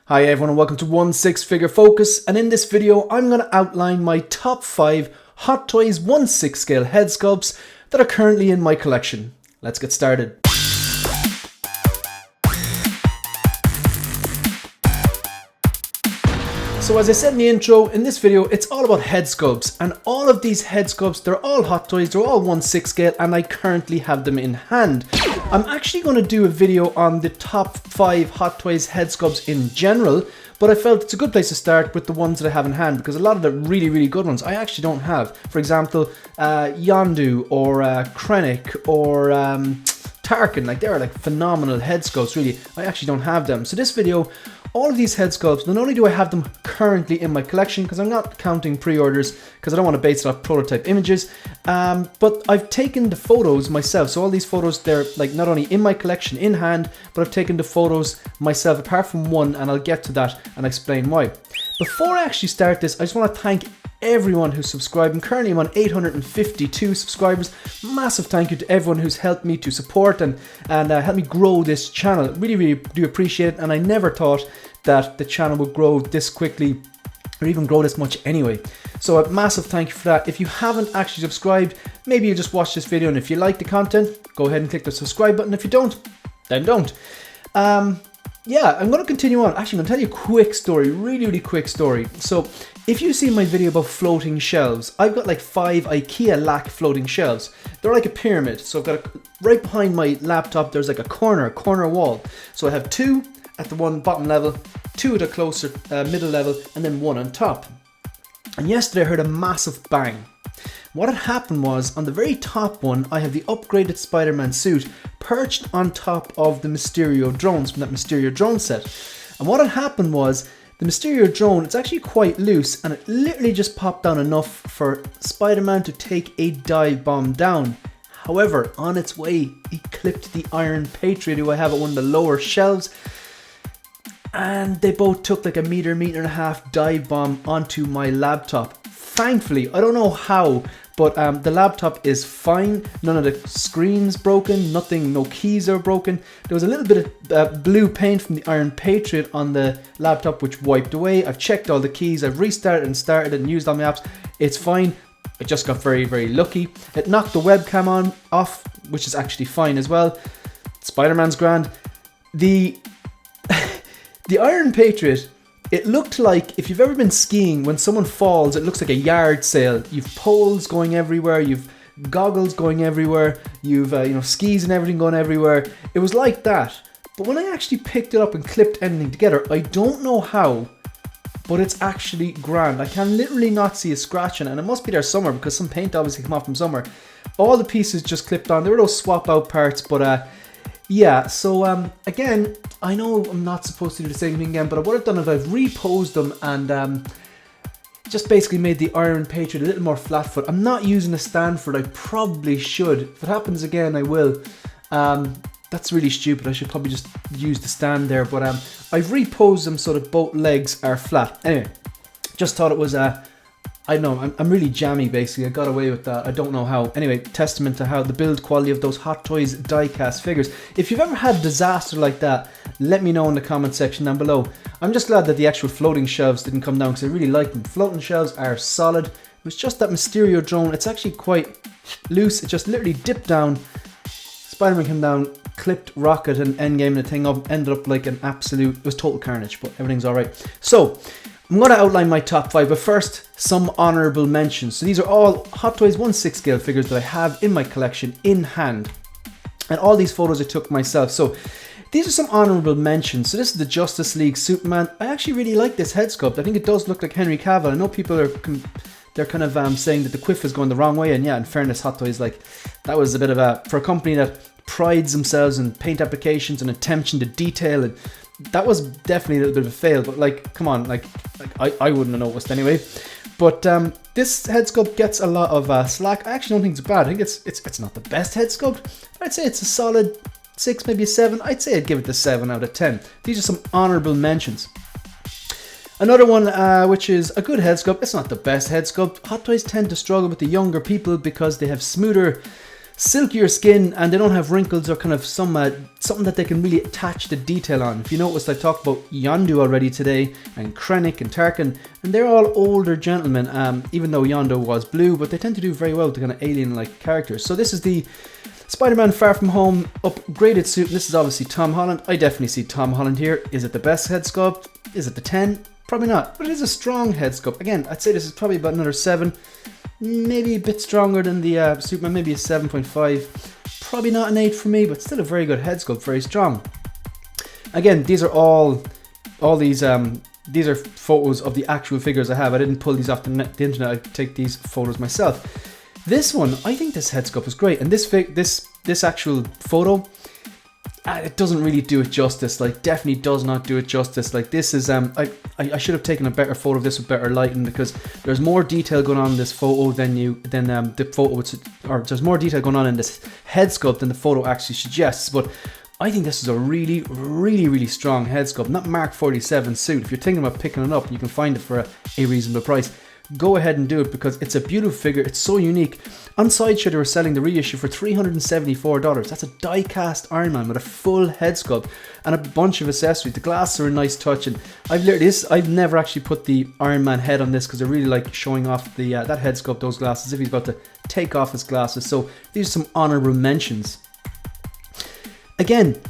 Hi everyone and welcome to One Six Figure Focus, and in this video I'm going to outline my top 5 Hot Toys 1/6 scale head sculpts that are currently in my collection. Let's get started. So as I said in the intro, in this video it's all about head sculpts, and all of these head sculpts, they're all Hot Toys, they're all 1/6 scale, and I currently have them in hand. I'm actually going to do a video on the top 5 Hot Toys head sculpts in general, but I felt it's a good place to start with the ones that I have in hand, because a lot of the really good ones I actually don't have. For example, Yondu or Krennic or Tarkin, like they're like phenomenal head sculpts really. I actually don't have them. So this video, all of these head sculpts, not only do I have them currently in my collection, because I'm not counting pre-orders because I don't want to base it off prototype images, but I've taken the photos myself. So all these photos, they're like not only in my collection in hand, but I've taken the photos myself apart from one, and I'll get to that and explain why. Before I actually start this, I just want to thank everyone who's subscribed. And currently I'm on 852 subscribers. Massive thank you to everyone who's helped me to support and help me grow this channel. Really do appreciate it, and I never thought that the channel would grow this quickly or even grow this much anyway. So a massive thank you for that. If you haven't actually subscribed, maybe you just watch this video, and if you like the content, go ahead and click the subscribe button. If you don't, then don't. Yeah, I'm going to continue on. Actually, I'm going to tell you a quick story, really quick story. So if you see my video about floating shelves, I've got like 5 IKEA lac floating shelves. They're like a pyramid. So I've got right behind my laptop, there's like a corner wall. So I have 2 at the one bottom level, 2 at a closer middle level, and then 1 on top. And yesterday I heard a massive bang. What had happened was, on the very top one, I have the upgraded Spider-Man suit perched on top of the Mysterio drones from that Mysterio drone set. And what had happened was, the Mysterio drone, it's actually quite loose, and it literally just popped down enough for Spider-Man to take a dive bomb down. However, on its way, he clipped the Iron Patriot, who I have at one of the lower shelves, and they both took like a meter and a half dive bomb onto my laptop. Thankfully, I don't know how, but the laptop is fine. None of the screens broken, nothing, no keys are broken. There was a little bit of blue paint from the Iron Patriot on the laptop which wiped away. I've checked all the keys, I've restarted and started it and used all my apps. It's fine. I just got very lucky. It knocked the webcam off, which is actually fine as well. Spider-Man's grand. The Iron Patriot, it looked like, if you've ever been skiing, when someone falls, it looks like a yard sale. You've poles going everywhere, you've goggles going everywhere, you've skis and everything going everywhere. It was like that. But when I actually picked it up and clipped anything together, I don't know how, but it's actually grand. I can literally not see a scratch in it, and it must be there somewhere because some paint obviously came off from somewhere. All the pieces just clipped on. There were those swap out parts, but yeah, so again, I know I'm not supposed to do the same thing again, but what I've done is I've reposed them and just basically made the Iron Patriot a little more flat foot. I'm not using a stand for it. I probably should. If it happens again, I will. That's really stupid. I should probably just use the stand there, but I've reposed them so that both legs are flat. Anyway, just thought it was I don't know, I'm really jammy basically. I got away with that. I don't know how. Anyway, testament to how the build quality of those Hot Toys die-cast figures. If you've ever had a disaster like that, let me know in the comment section down below. I'm just glad that the actual floating shelves didn't come down, because I really like them. Floating shelves are solid. It was just that Mysterio drone. It's actually quite loose. It just literally dipped down. Spider-Man came down, clipped Rocket and Endgame, and the thing ended up like an absolute, it was total carnage, but everything's alright. So, I'm going to outline my top 5, but first, some honourable mentions. So these are all Hot Toys 1/6 scale figures that I have in my collection in hand. And all these photos I took myself. So these are some honourable mentions. So this is the Justice League Superman. I actually really like this head sculpt. I think it does look like Henry Cavill. I know people are they're kind of saying that the quiff is going the wrong way. And yeah, in fairness, Hot Toys, like, that was a bit of a, for a company that prides themselves in paint applications and attention to detail, and that was definitely a little bit of a fail, but like, come on, like I wouldn't have noticed anyway. But this head sculpt gets a lot of slack. I actually don't think it's bad. I think it's not the best head sculpt. I'd say it's a solid 6, maybe a 7. I'd say I'd give it a 7 out of 10. These are some honourable mentions. Another one, which is a good head sculpt. It's not the best head sculpt. Hot Toys tend to struggle with the younger people because they have smoother silkier skin, and they don't have wrinkles or kind of something that they can really attach the detail on. If you noticed, I talked about Yondu already today, and Krennic and Tarkin, and they're all older gentlemen, even though Yondu was blue, but they tend to do very well with the kind of alien-like characters. So this is the Spider-Man Far From Home upgraded suit, and this is obviously Tom Holland. I definitely see Tom Holland here. Is it the best head sculpt? Is it the 10? Probably not, but it is a strong head sculpt. Again, I'd say this is probably about another 7. Maybe a bit stronger than the Superman, maybe a 7.5. Probably not an 8 for me, but still a very good head sculpt, very strong. Again, these are all these are photos of the actual figures I have. I didn't pull these off the internet. I take these photos myself. This one, I think this head sculpt is great, and this actual photo, it doesn't really do it justice. Like, definitely does not do it justice. Like, this is I should have taken a better photo of this with better lighting, because there's more detail going on in this photo than the photo or there's more detail going on in this head sculpt than the photo actually suggests. But I think this is a really, really, really strong head sculpt. Not Mark 47 suit. If you're thinking about picking it up and you can find it for a reasonable price, go ahead and do it, because it's a beautiful figure. It's so unique. On Sideshow, they were selling the reissue for $374. That's a die-cast Iron Man with a full head sculpt and a bunch of accessories. The glasses are a nice touch, and I've never actually put the Iron Man head on this, because I really like showing off the that head sculpt, those glasses, if he's about to take off his glasses. So these are some honorable mentions. Again,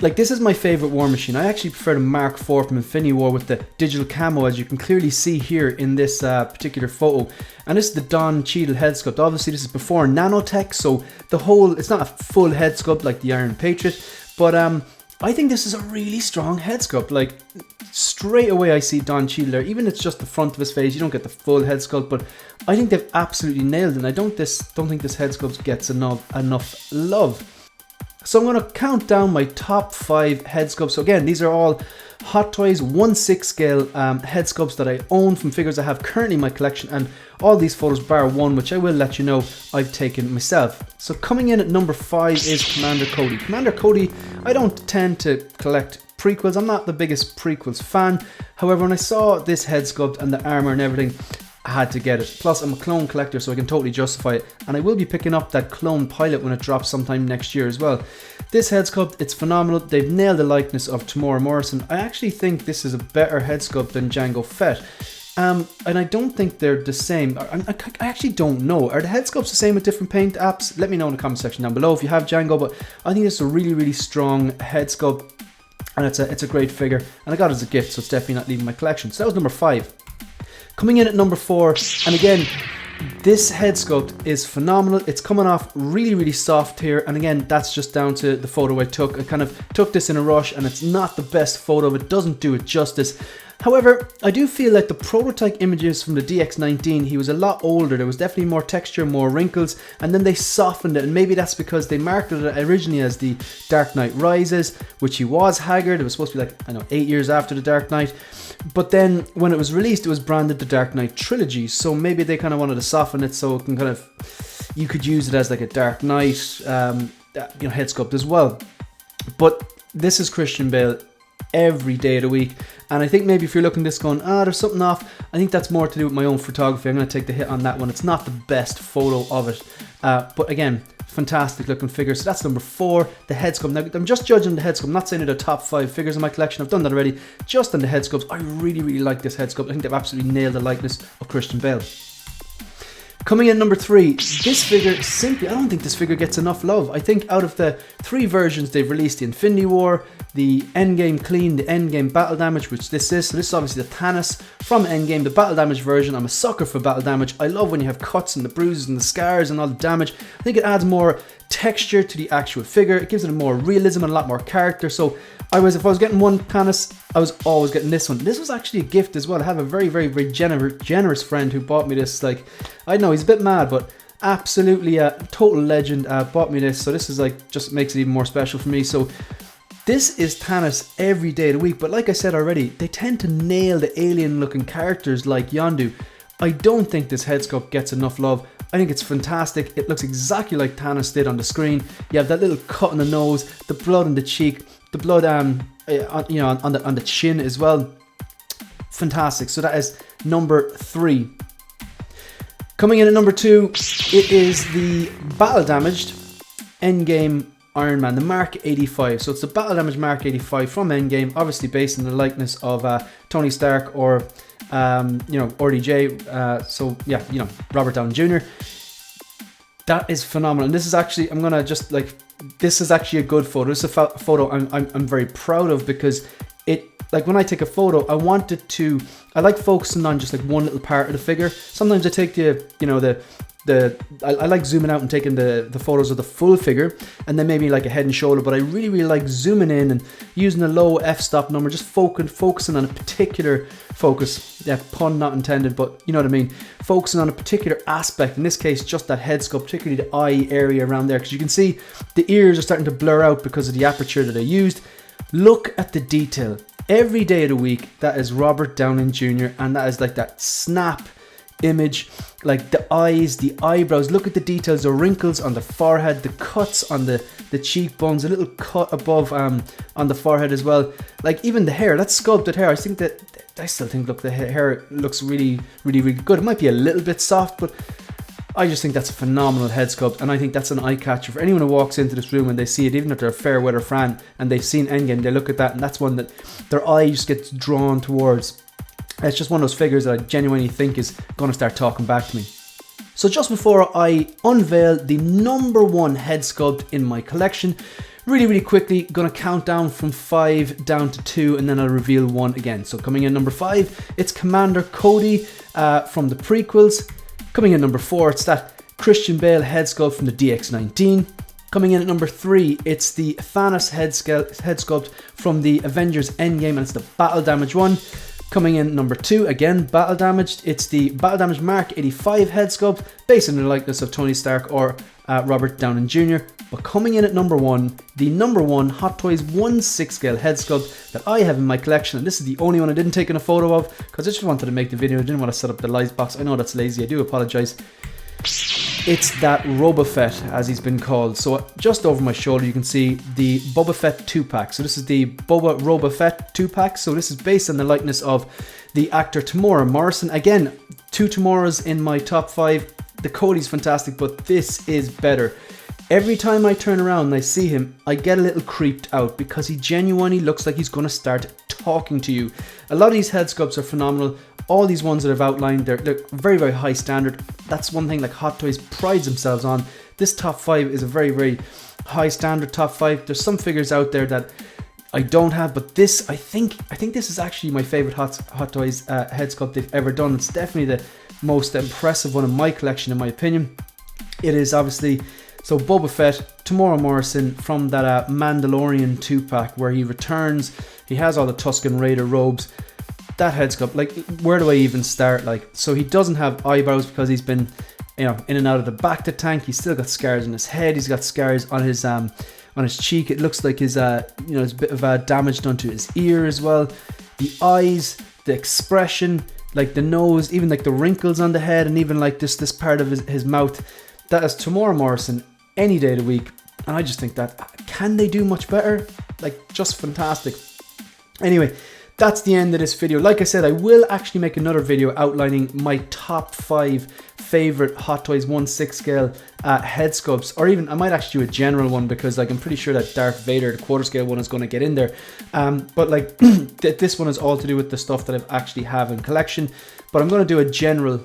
like, this is my favorite War Machine. I actually prefer the Mark IV from Infinity War with the digital camo, as you can clearly see here in this particular photo. And this is the Don Cheadle head sculpt. Obviously, this is before nanotech, so it's not a full head sculpt like the Iron Patriot. But I think this is a really strong head sculpt. Like, straight away I see Don Cheadle there. Even if it's just the front of his face, you don't get the full head sculpt. But I think they've absolutely nailed it. And I don't think this head sculpt gets enough love. So I'm going to count down my top 5 head sculpts. So again, these are all Hot Toys 1/6 scale head sculpts that I own from figures I have currently in my collection, and all these photos bar one, which I will let you know I've taken myself. So coming in at number 5 is Commander Cody. Commander Cody, I don't tend to collect prequels. I'm not the biggest prequels fan. However, when I saw this head sculpt and the armor and everything, I had to get it. Plus, I'm a clone collector, so I can totally justify it. And I will be picking up that clone pilot when it drops sometime next year as well. This head sculpt, it's phenomenal. They've nailed the likeness of Tamora Morrison. I actually think this is a better head sculpt than Jango Fett. And I don't think they're the same. I actually don't know. Are the head sculpts the same with different paint apps? Let me know in the comment section down below if you have Jango. But I think it's a really, really strong head sculpt. And it's a great figure. And I got it as a gift, so it's definitely not leaving my collection. So that was number 5. Coming in at number 4, and again, this head sculpt is phenomenal. It's coming off really, really soft here, and again, that's just down to the photo I took. I kind of took this in a rush, and it's not the best photo. It doesn't do it justice. However, I do feel like the prototype images from the DX19, he was a lot older. There was definitely more texture, more wrinkles, and then they softened it, and maybe that's because they marketed it originally as the Dark Knight Rises, which he was haggard. It was supposed to be like, 8 years after the Dark Knight. But then when it was released, it was branded the Dark Knight Trilogy, so maybe they kind of wanted to soften it so it can kind of, you could use it as like a Dark Knight head sculpt as well. But this is Christian Bale every day of the week, and I think maybe if you're looking at this going, there's something off, I think that's more to do with my own photography. I'm going to take the hit on that one. It's not the best photo of it, but again, fantastic looking figure. So that's number 4, the head sculpt. Now, I'm just judging the head sculpt. I'm not saying they're the top 5 figures in my collection. I've done that already. Just on the head sculpts, I really, really like this head sculpt. I think they've absolutely nailed the likeness of Christian Bale. Coming in number 3, this figure, simply, I don't think this figure gets enough love. I think out of the 3 versions they've released, the Infinity War, the Endgame Clean, the Endgame Battle Damage, which this is. So this is obviously the Thanos from Endgame, the Battle Damage version. I'm a sucker for Battle Damage. I love when you have cuts and the bruises and the scars and all the damage. I think it adds more texture to the actual figure. It gives it a more realism and a lot more character. So if I was getting one Thanos, I was always getting this one. This was actually a gift as well. I have a very, very, very generous friend who bought me this. Like, I know he's a bit mad, but absolutely a total legend. Bought me this, so this is like, just makes it even more special for me. So this is Thanos every day of the week, but like I said already, they tend to nail the alien looking characters like Yondu. I don't think this head sculpt gets enough love. I think it's fantastic. It looks exactly like Thanos did on the screen. You have that little cut on the nose, the blood on the cheek, the blood on the chin as well. Fantastic. So that is number 3. Coming in at number 2, it is the Battle Damaged Endgame Iron Man, the Mark 85. So it's the Battle Damage Mark 85 from Endgame, obviously based on the likeness of Tony Stark or, RDJ. So yeah, Robert Downey Jr. That is phenomenal. And this is actually, I'm gonna just like, this is actually a good photo. This is a photo I'm very proud of, because it, like when I take a photo, I like focusing on just like one little part of the figure. Sometimes I take I like zooming out and taking the photos of the full figure, and then maybe like a head and shoulder, but I really like zooming in and using a low f-stop number, just focusing on a particular focus. Yeah, pun not intended, but you know what I mean. Focusing on a particular aspect, in this case just that head sculpt, particularly the eye area around there, because you can see the ears are starting to blur out because of the aperture that I used. Look at the detail. Every day of the week, that is Robert Downey Jr., and that is like that snap image, like the eyes, the eyebrows. Look at the details, the wrinkles on the forehead, the cuts on the cheekbones, a little cut above on the forehead as well. Like even the hair, that's sculpted hair. I still think look, the hair looks really good. It might be a little bit soft, but I just think that's a phenomenal head sculpt, and I think that's an eye catcher for anyone who walks into this room and they see it, even if they're a fair weather fan and they've seen Endgame, they look at that and that's one that their eye just gets drawn towards. It's just one of those figures that I genuinely think is going to start talking back to me. So just before I unveil the #1 head sculpt in my collection, really quickly, going to count down from 5 down to 2, and then I'll reveal 1 again. So coming in number 5, it's Commander Cody from the prequels. Coming in number 4, it's that Christian Bale head sculpt from the DX19. Coming in at number 3, it's the Thanos head sculpt from the Avengers Endgame, and it's the Battle Damage one. Coming in number 2, again, Battle Damaged. It's the Battle Damage Mark 85 head sculpt, based on the likeness of Tony Stark or Robert Downey Jr. But coming in at number 1, the #1 Hot Toys 1/6 scale head sculpt that I have in my collection. And this is the only one I didn't take in a photo of, because I just wanted to make the video. I didn't want to set up the light box. I know that's lazy, I do apologize. It's that Boba Fett, as he's been called. So just over my shoulder, you can see the Boba Fett 2-pack. So this is the Boba Fett 2-pack. So this is based on the likeness of the actor Temuera Morrison. Again, 2 Temueras in my top 5. The Cody's fantastic, but this is better. Every time I turn around and I see him, I get a little creeped out, because he genuinely looks like he's going to start talking to you. A lot of these head sculpts are phenomenal. All these ones that I've outlined, they're very high standard. That's one thing like Hot Toys prides themselves on. This top 5 is a very high standard top 5. There's some figures out there that I don't have, but this, I think this is actually my favorite Hot Toys head sculpt they've ever done. It's definitely the most impressive one in my collection, in my opinion. It is obviously, so Boba Fett, Temuera Morrison from that Mandalorian 2-pack where he returns. He has all the Tusken Raider robes. That head sculpt, like, where do I even start? Like, so he doesn't have eyebrows because he's been, in and out of the back to tank. He's still got scars on his head. He's got scars on his cheek. It looks like his there's a bit of damage done to his ear as well. The eyes, the expression, like the nose, even like the wrinkles on the head, and even like this part of his mouth. That is Temuera Morrison any day of the week, and I just think that, can they do much better? Like, just fantastic. Anyway, that's the end of this video. Like I said, I will actually make another video outlining my top 5 favorite Hot Toys 1/6 scale head sculpts, or even I might actually do a general one, because like I'm pretty sure that Darth Vader, the quarter scale one, is going to get in there. But like this one is all to do with the stuff that I've actually have in collection. But I'm going to do a general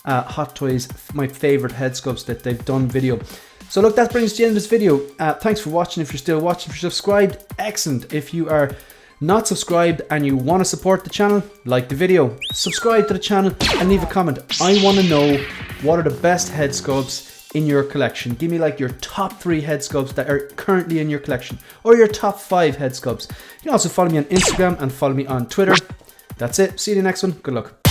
Hot Toys, my favorite head sculpts that they've done video. So look, that brings us to the end of this video. Thanks for watching. If you're still watching, if you're subscribed, excellent. If you are not subscribed and you want to support the channel, like the video, subscribe to the channel and leave a comment. I want to know, what are the best head sculpts in your collection? Give me like your top 3 head sculpts that are currently in your collection, or your top 5 head sculpts. You can also follow me on Instagram and follow me on Twitter. That's it. See you in the next one. Good luck.